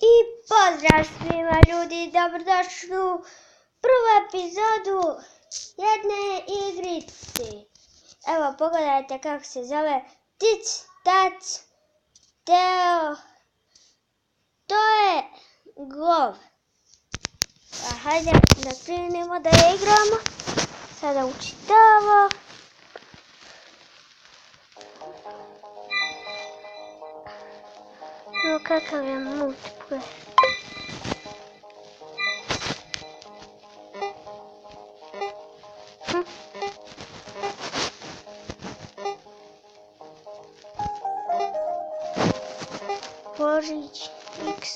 I pozdrav svima ljudi, dobrodošli u prvu epizodu jedne igrice. Evo pogledajte kako se zove Tic Tac Teo. To je glov. Pa hajde da krenemo da je igramo. Sada učitava. No kakav je multiplayer. Božić, X,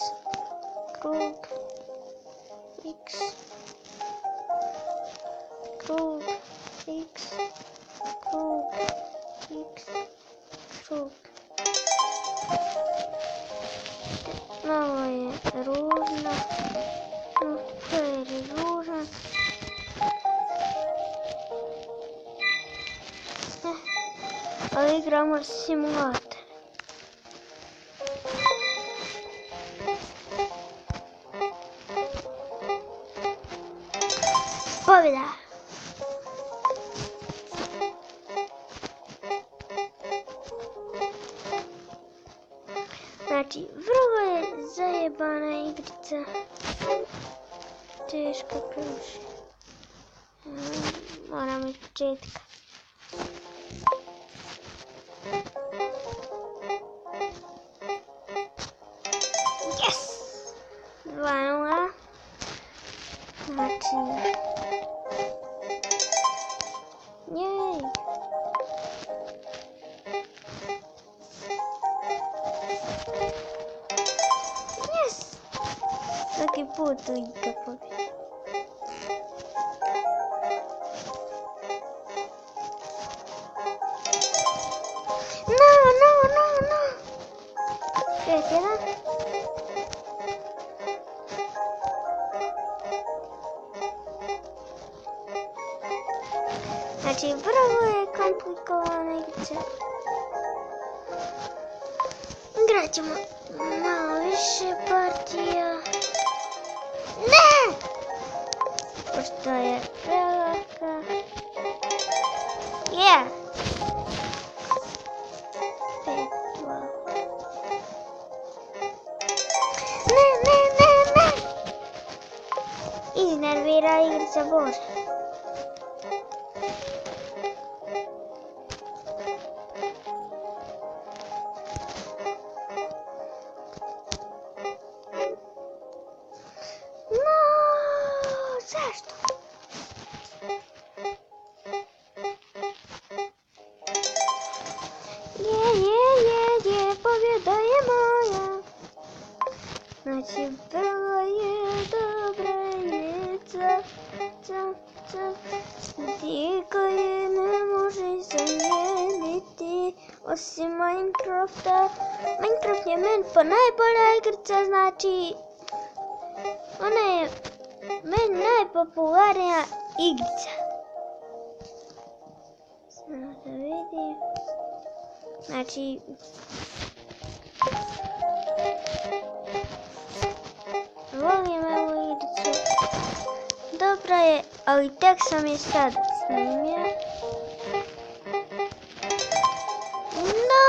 krug, X, krug, X, krug, X, krug. Malo je ružno, multiplayer je ružan. Ali igramo simulator. Pobjeda! Znači, vrlo je zajebana igrica. Teško ključ. Moramo iz početka. Yes! 2-0. Znači... Jej! Yes! Svaki put Liga pobjedi. No! 5-1. Znači, vrlo je komplikovana igrica. Igrat ćemo malo više partija. Ne! Pošto je prelaka. Yeah! 5-2. Ne! Iznervira igrica, Bože. Zašto? Je, pobjeda je moja. Znači, vrlo je dobra igrica. Niko je ne može zamijeniti osim Minecrafta. Minecraft je meni pa najbolja igrica, znači ona je meni najpopularnija igrica. Samo da vidim. Znači... volim ovu igricu. Dobra je, ali tek sam je sad snimio. No!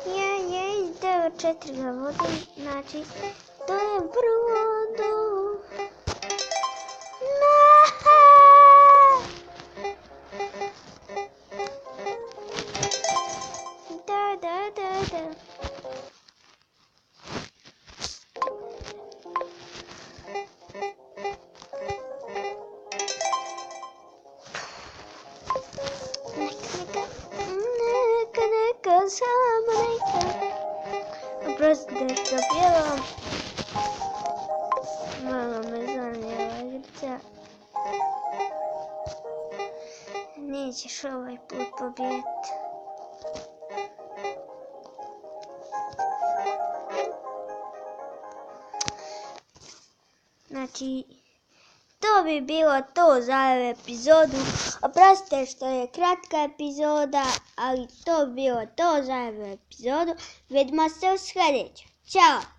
Je, 9-4 ga vodim, znači, to je brodu. Da. Neka, samo neka. Oprostite što pjevam. Malo me zanijela igrica. Nećeš ovaj put pobjediti. Znači, to bi bilo to za ovu epizodu. Oprostite što je kratka epizoda, ali to bilo to za ovu epizodu. Vidimo se u sljedećoj. Ćao!